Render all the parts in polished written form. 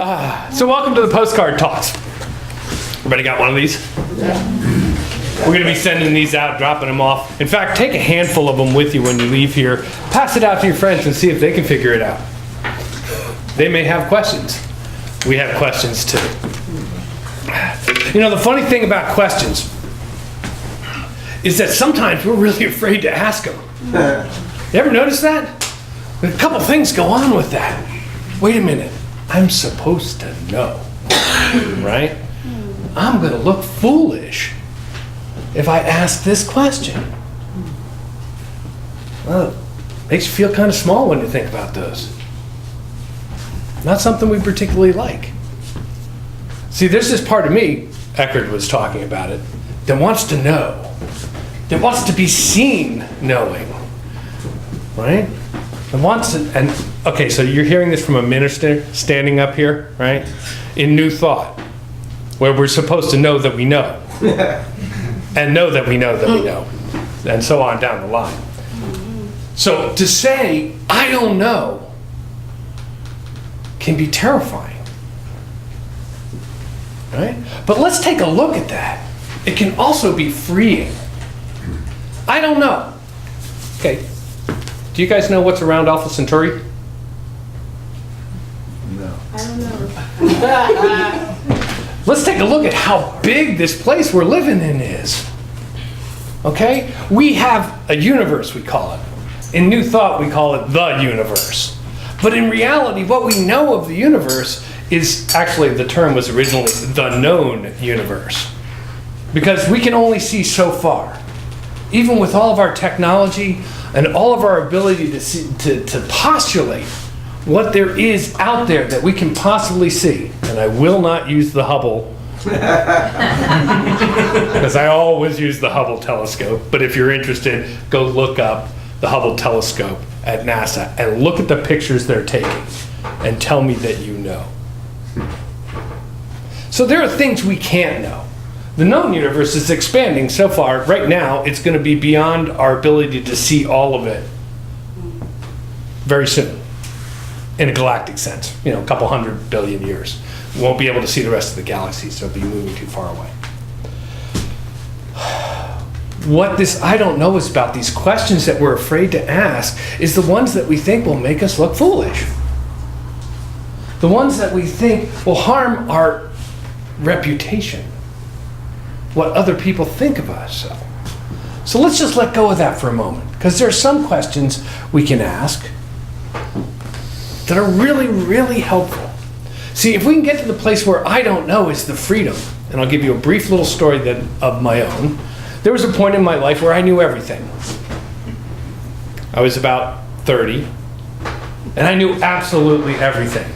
So welcome to the postcard talks. Everybody got one of these? We're going to be sending these out, dropping them off. In fact, take a handful of them with you when you leave here. Pass it out to your friends and see if they can figure it out. They may have questions. We have questions too. You know, the funny thing about questions is that sometimes we're really afraid to ask them. You ever notice that? A couple things go on with that. Wait a minute. I'm supposed to know, right? I'm going to look foolish if I ask this question. Well, it makes you feel kind of small when you think about those. Not something we particularly like. See, there's this part of me, Eckerd was talking about it, that wants to know, that wants to be seen knowing, right? And wants to, and okay, so you're hearing this from a minister standing up here, right? In New Thought, where we're supposed to know that we know. And know that we know that we know. And so on down the line. So to say, I don't know, can be terrifying. Right? But let's take a look at that. It can also be freeing. I don't know. Okay. Do you guys know what's around Alpha Centauri? No. I don't know. Let's take a look at how big this place we're living in is. Okay? We have a universe, we call it. In New Thought, we call it the universe. But in reality, what we know of the universe is, actually the term was originally the known universe. Because we can only see so far. Even with all of our technology and all of our ability to see, to postulate what there is out there that we can possibly see. And I will not use the Hubble, because I always use the Hubble telescope. But if you're interested, go look up the Hubble telescope at NASA and look at the pictures they're taking and tell me that you know. So there are things we can't know. The known universe is expanding so far. Right now, it's going to be beyond our ability to see all of it very soon. In a galactic sense, you know, a couple 100 billion years. We won't be able to see the rest of the galaxy, so it'll be moving too far away. What this I don't know is about, these questions that we're afraid to ask, is the ones that we think will make us look foolish. The ones that we think will harm our reputation. What other people think of us. So let's just let go of that for a moment, because there are some questions we can ask that are really, really helpful. See, if we can get to the place where I don't know is the freedom, and I'll give you a brief little story of my own. There was a point in my life where I knew everything. I was about 30, and I knew absolutely everything.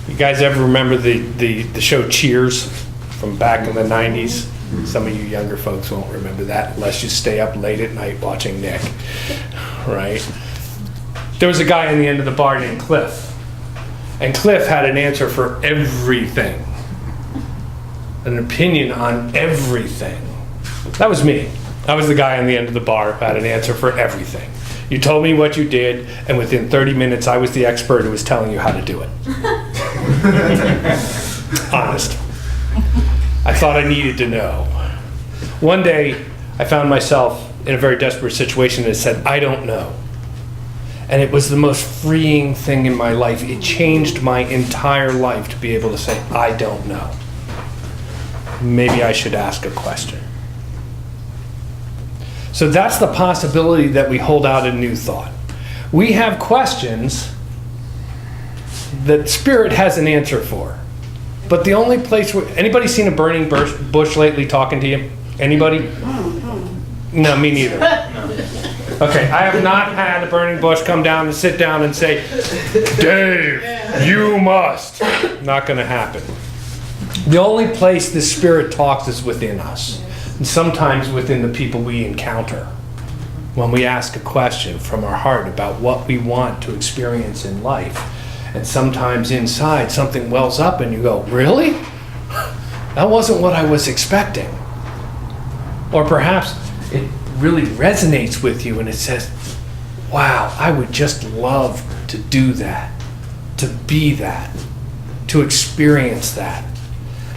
You guys ever remember the show Cheers from back in the 90s? Some of you younger folks won't remember that unless you stay up late at night watching Nick, right? There was a guy in the end of the bar named Cliff. And Cliff had an answer for everything. An opinion on everything. That was me. I was the guy on the end of the bar who had an answer for everything. You told me what you did, and within 30 minutes I was the expert who was telling you how to do it. Honest. I thought I needed to know. One day I found myself in a very desperate situation that said, I don't know. And it was the most freeing thing in my life. It changed my entire life to be able to say, I don't know. Maybe I should ask a question. So that's the possibility that we hold out in New Thought. We have questions that Spirit has an answer for. But the only place where, anybody seen a burning bush lately talking to you? Anybody? No, me neither. Okay, I have not had a burning bush come down and sit down and say, Dave, you must. Not going to happen. The only place the Spirit talks is within us. And sometimes within the people we encounter. When we ask a question from our heart about what we want to experience in life. And sometimes inside something wells up and you go, really? That wasn't what I was expecting. Or perhaps it really resonates with you and it says, wow, I would just love to do that, to be that. to experience that.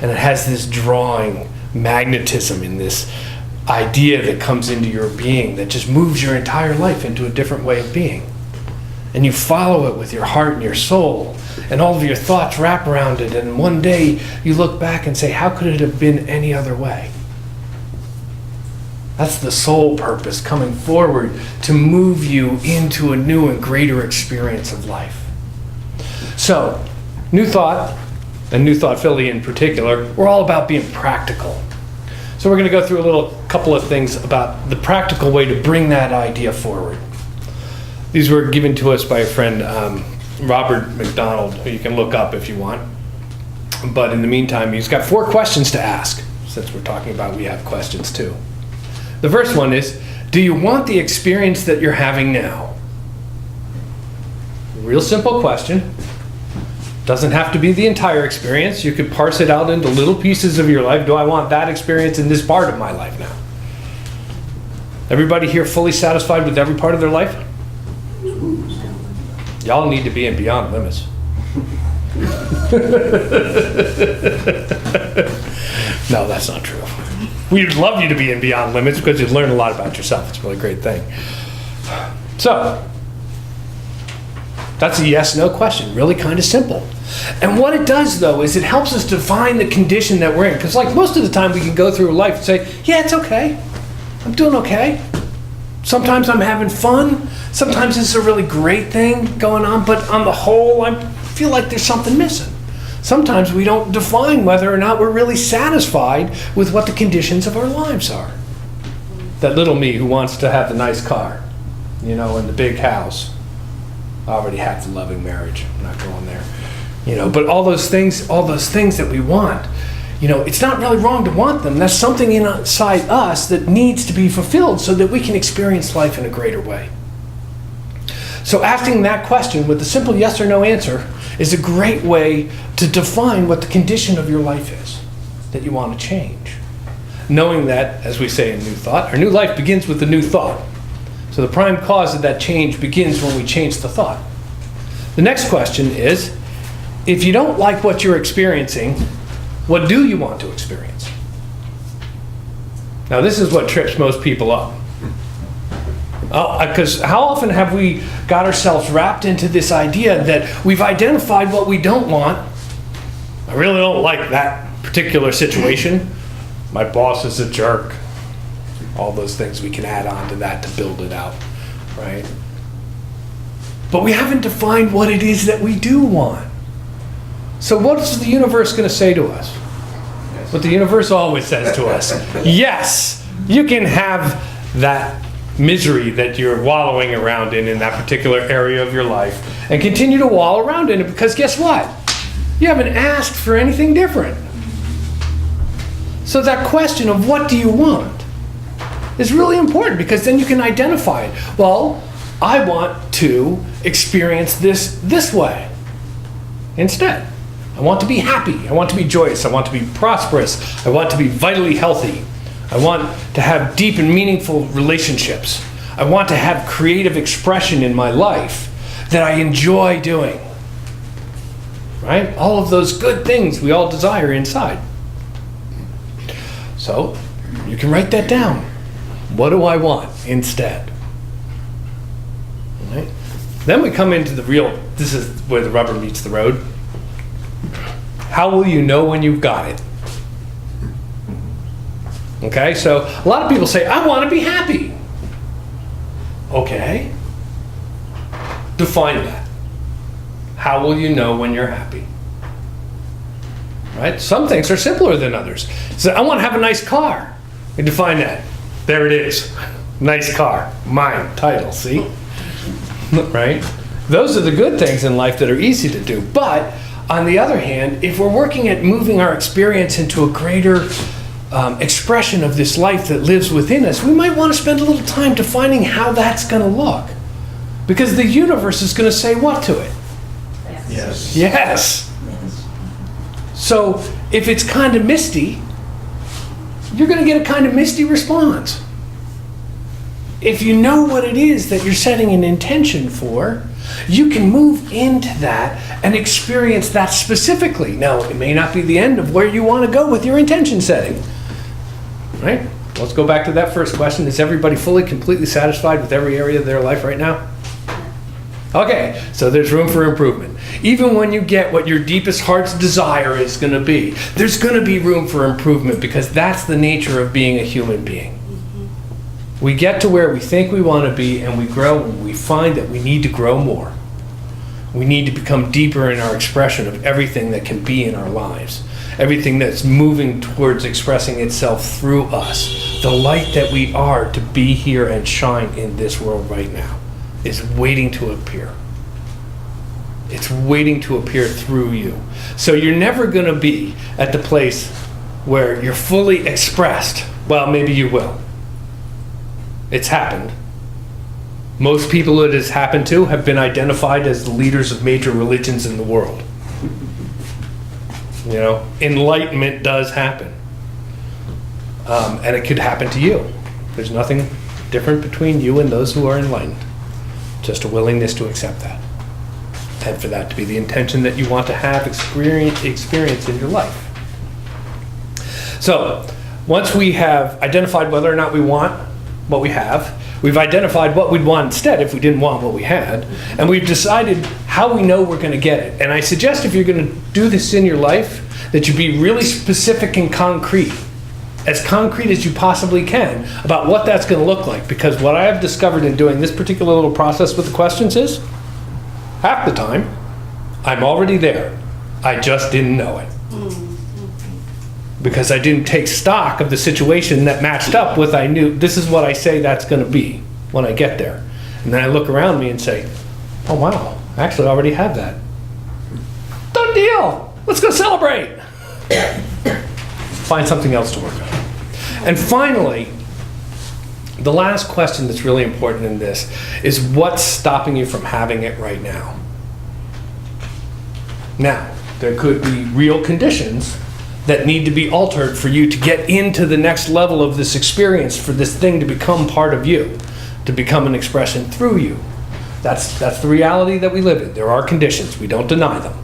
And it has this drawing magnetism in this idea that comes into your being that just moves your entire life into a different way of being. And you follow it with your heart and your soul, and all of your thoughts wrap around it, and one day you look back and say, how could it have been any other way? That's the soul purpose coming forward to move you into a new and greater experience of life. So, New Thought, and New Thought Philly in particular, we're all about being practical. So we're going to go through a couple of things about the practical way to bring that idea forward. These were given to us by a friend, Robert McDonald, who you can look up if you want. But in the meantime, he's got 4 questions to ask. Since we're talking about we have questions too. The first one is, do you want the experience that you're having now? Real simple question. Doesn't have to be the entire experience. You could parse it out into little pieces of your life. Do I want that experience in this part of my life now? Everybody here fully satisfied with every part of their life? Y'all need to be in Beyond Limits. No, that's not true. We'd love you to be in Beyond Limits because you'd learn a lot about yourself. It's a really great thing. So, that's a yes-no question. Really kind of simple. And what it does, though, is it helps us define the condition that we're in. Because like most of the time we can go through life and say, yeah, it's okay. I'm doing okay. Sometimes I'm having fun. Sometimes this is a really great thing going on. But on the whole, I feel like there's something missing. Sometimes we don't define whether or not we're really satisfied with what the conditions of our lives are. That little me who wants to have the nice car, and the big house. I already have the loving marriage. I'm not going there. But all those things that we want, it's not really wrong to want them. That's something inside us that needs to be fulfilled so that we can experience life in a greater way. So asking that question with a simple yes or no answer is a great way to define what the condition of your life is that you want to change. Knowing that, as we say in New Thought, our new life begins with the new thought. So the prime cause of that change begins when we change the thought. The next question is, if you don't like what you're experiencing, what do you want to experience? Now this is what trips most people up. Because how often have we got ourselves wrapped into this idea that we've identified what we don't want. I really don't like that particular situation. My boss is a jerk. All those things we can add on to that to build it out, right? But we haven't defined what it is that we do want. So what is the universe going to say to us? What the universe always says to us. Yes, you can have that misery that you're wallowing around in that particular area of your life and continue to wallow around in it because guess what? You haven't asked for anything different. So that question of what do you want is really important because then you can identify it. Well, I want to experience this way instead. I want to be happy. I want to be joyous. I want to be prosperous. I want to be vitally healthy. I want to have deep and meaningful relationships. I want to have creative expression in my life that I enjoy doing. Right? All of those good things we all desire inside. So, you can write that down. What do I want instead? Right? Then we come into this is where the rubber meets the road. How will you know when you've got it? Okay, so a lot of people say, I want to be happy. Okay. Define that. How will you know when you're happy? Right? Some things are simpler than others. So I want to have a nice car. You define that. There it is. Nice car. Mine. Title. See? Right? Those are the good things in life that are easy to do. But on the other hand, if we're working at moving our experience into a greater expression of this life that lives within us, we might want to spend a little time defining how that's going to look. Because the universe is going to say what to it? Yes. Yes. So if it's kind of misty, you're going to get a kind of misty response. If you know what it is that you're setting an intention for, You can move into that and experience that specifically. Now, it may not be the end of where you want to go with your intention setting. Right? Let's go back to that first question. Is everybody fully, completely satisfied with every area of their life right now? Okay, so there's room for improvement. Even when you get what your deepest heart's desire is going to be, there's going to be room for improvement, because that's the nature of being a human being. We get to where we think we want to be, and we grow, and we find that we need to grow more. We need to become deeper in our expression of everything that can be in our lives. Everything that's moving towards expressing itself through us. The light that we are to be here and shine in this world right now is waiting to appear. It's waiting to appear through you. So you're never going to be at the place where you're fully expressed. Well, maybe you will. It's happened. Most people it has happened to have been identified as the leaders of major religions in the world. You know, enlightenment does happen. And it could happen to you. There's nothing different between you and those who are enlightened. Just a willingness to accept that. And for that to be the intention that you want to have experience in your life. So, once we have identified whether or not we want what we have, we've identified what we'd want instead if we didn't want what we had, and we've decided how we know we're going to get it. And I suggest if you're going to do this in your life, that you be really specific and concrete as you possibly can about what that's going to look like. Because what I have discovered in doing this particular little process with the questions is, half the time, I'm already there. I just didn't know it. Because I didn't take stock of the situation that matched up with I knew this is what I say that's going to be when I get there. And then I look around me and say, oh wow, I actually already have that. Done deal! Let's go celebrate! Find something else to work on. And finally, the last question that's really important in this is, what's stopping you from having it right now? Now, there could be real conditions that need to be altered for you to get into the next level of this experience, for this thing to become part of you, to become an expression through you. That's the reality that we live in. There are conditions. We don't deny them.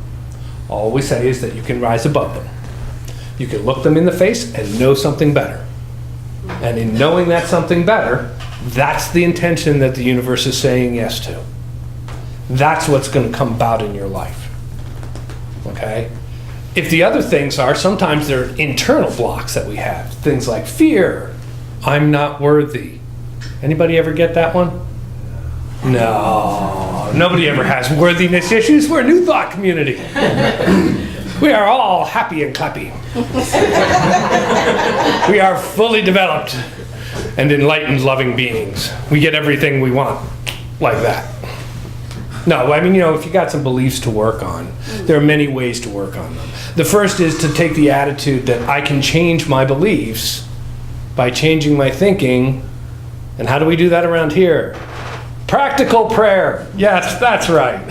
All we say is that you can rise above them. You can look them in the face and know something better. And in knowing that something better, that's the intention that the universe is saying yes to. That's what's going to come about in your life. Okay? If the other things are, sometimes they're internal blocks that we have. Things like fear. I'm not worthy. Anybody ever get that one? No. Nobody ever has worthiness issues. We're a New Thought community. We are all happy and clappy. We are fully developed and enlightened, loving beings. We get everything we want like that. No, I mean, you know, if you got some beliefs to work on, there are many ways to work on them. The first is to take the attitude that I can change my beliefs by changing my thinking. And how do we do that around here? Practical prayer. Yes, that's right.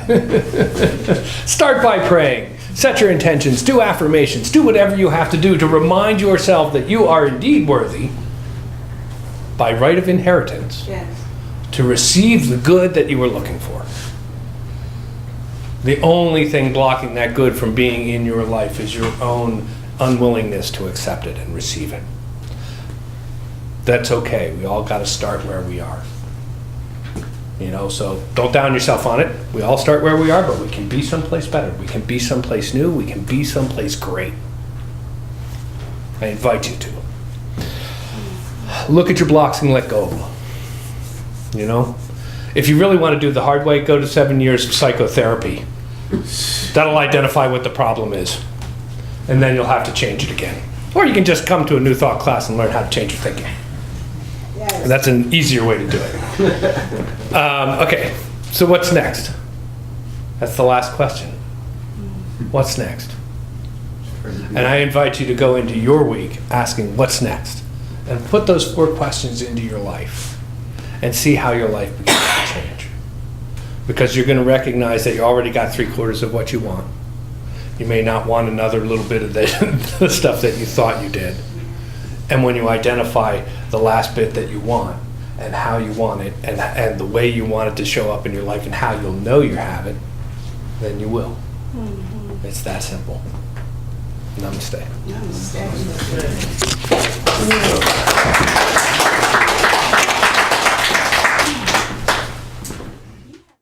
Start by praying. Set your intentions. Do affirmations. Do whatever you have to do to remind yourself that you are indeed worthy, by right of inheritance, yes, to receive the good that you were looking for. The only thing blocking that good from being in your life is your own unwillingness to accept it and receive it. That's okay. We all got to start where we are. You know, so don't down yourself on it. We all start where we are, but we can be someplace better. We can be someplace new. We can be someplace great. I invite you to. Look at your blocks and let go of them. You know? If you really want to do the hard way, go to 7 years of psychotherapy. That'll identify what the problem is. And then you'll have to change it again. Or you can just come to a New Thought class and learn how to change your thinking. Yes. That's an easier way to do it. Okay, so what's next? That's the last question. What's next? And I invite you to go into your week asking what's next. And put those 4 questions into your life. And see how your life begins to change. Because you're going to recognize that you already got 3/4 of what you want. You may not want another little bit of the stuff that you thought you did. And when you identify the last bit that you want, and how you want it and the way you want it to show up in your life and how you'll know you have it, then you will. It's that simple. Namaste. Namaste.